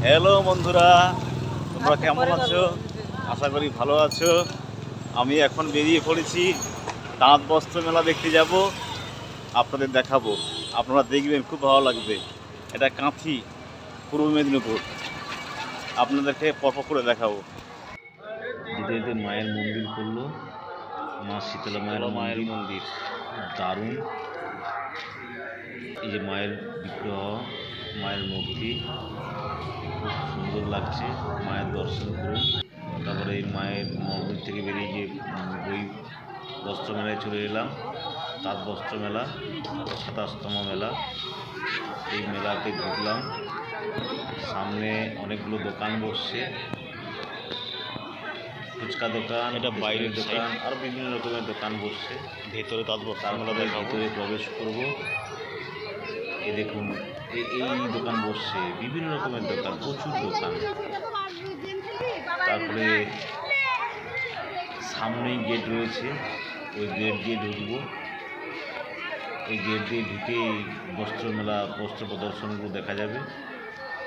Hello বন্ধুরা, তোমরা কেমন আছো? আশা করি ভালো আছো। আমি এখন বেরিয়ে পড়েছি, তাঁত বস্ত্র মেলা দেখতে যাব। আপনাদের দেখাবো, আপনারা দেখবেন, খুব ভালো লাগবে। এটা কাঁথি, পূর্ব মেদিনীপুর। আপনাদেরকে পরপর করে দেখাবো। যেতে যেতে মায়ের মন্দির করলো, মা শীতলা মায়ের মন্দির দারুণ। এই যে মায়ের বিগ্রহ, মায়ের মূর্তি খুব সুন্দর লাগছে। মায়ের দর্শন করুন। তারপরে এই মায়ের মন্দির থেকে বেরিয়ে গিয়ে ওই বস্ত্র মেলায় চলে এলাম। তাঁত বস্ত্র মেলা, 27তম মেলা। এই মেলাতে ঢুকলাম। সামনে অনেকগুলো দোকান বসছে, ফুচকা দোকান, এটা বাইরের দোকান, আর বিভিন্ন রকমের দোকান বসছে। ভেতরে তাঁত বস্ত্র মেলা তারপরে দেখাবো। ভিতরে প্রবেশ করব। এই দেখুন, এই দোকান বসছে, বিভিন্ন রকমের দোকান, প্রচুর দোকান। তারপরে সামনেই গেট রয়েছে, ওই গেট দিয়ে ঢুকবো। এই গেট দিয়ে ঢুকে বস্ত্র মেলা, বস্ত্র প্রদর্শনগুলো দেখা যাবে।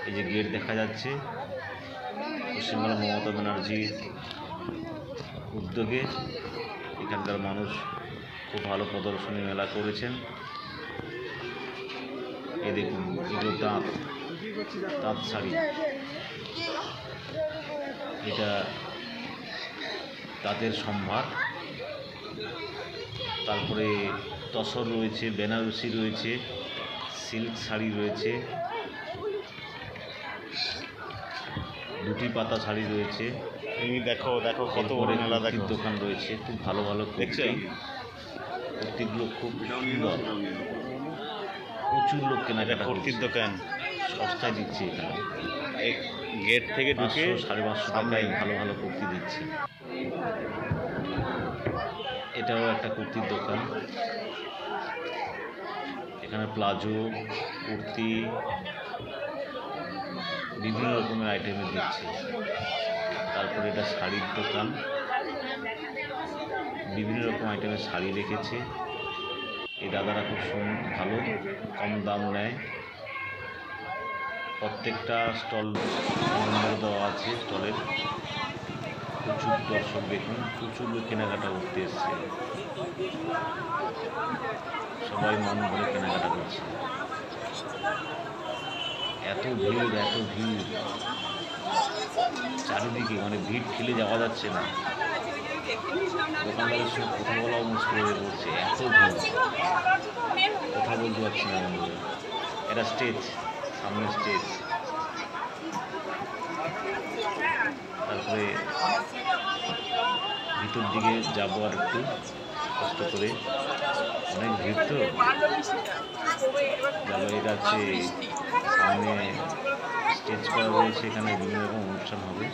এই যে গেট দেখা যাচ্ছে, পশ্চিমবঙ্গের মমতা ব্যানার্জির উদ্যোগে এখানকার মানুষ খুব ভালো প্রদর্শনী মেলা করেছেন। এই দেখুন, এগুলো তাঁত শাড়ি, এটা তাঁতের সম্ভার। তারপরে তসর রয়েছে, বেনারসি রয়েছে, সিল্ক শাড়ি রয়েছে, দুটি পাতা শাড়ি রয়েছে। তুমি দেখো দেখো কত বড় মেলা, দেখো। দোকান রয়েছে, খুব ভালো ভালো দেখছেন? কুর্তিগুলো খুব সুন্দর, প্রচুর লোক কেনাকাটা কুর্তির করছে। দোকান সস্তায় দিচ্ছে এখানে, এই গেট থেকে ঢুকে 500-550 টাকায় ভালো ভালো কুর্তি দিচ্ছে। এটাও একটা কুর্তির দোকান। এখানে প্লাজো, কুর্তি, বিভিন্ন রকমের আইটেমের দিচ্ছে। তারপরে এটা শাড়ির দোকান, বিভিন্ন রকম আইটেমের শাড়ি রেখেছে। এই দাদারা খুব ভালো, কম দাম নেয়। প্রত্যেকটা স্টল নম্বর দেওয়া আছে স্টলের। প্রচুর দর্শক দেখুন, প্রচুর লোক কেনাকাটা করতে এসছে। সবাই মন ভরে কেনাকাটা করছে। এত ভিড়, এত ভিড় চারিদিকে, মানে ভিড় ঠেলে যাওয়া যাচ্ছে না। দোকানদারের সঙ্গে কথা বলাও মুশকিল হয়ে পড়ছে, এত ভিড়, কথা বলতে পারছি না বন্ধুরা। এটা স্টেজ, সামনে স্টেজ। তারপরে ভিতর দিকে যাবো আর একটু কষ্ট করে, অনেক ভিড় তো যাবো। এটা হচ্ছে সামনে স্টেজ করা রয়েছে, এখানে বিভিন্ন রকম অনুষ্ঠান হবে।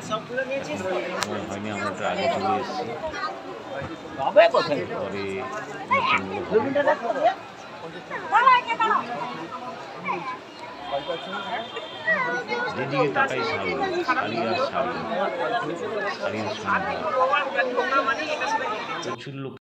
সময় হয়নি, আমরা একটু আগে চলে এসেছি। পরে যেদিকে তাকাই শাড়ি, শাড়ি আর শাড়ি, শাড়ির সন্ধ্যা। প্রচুর লোক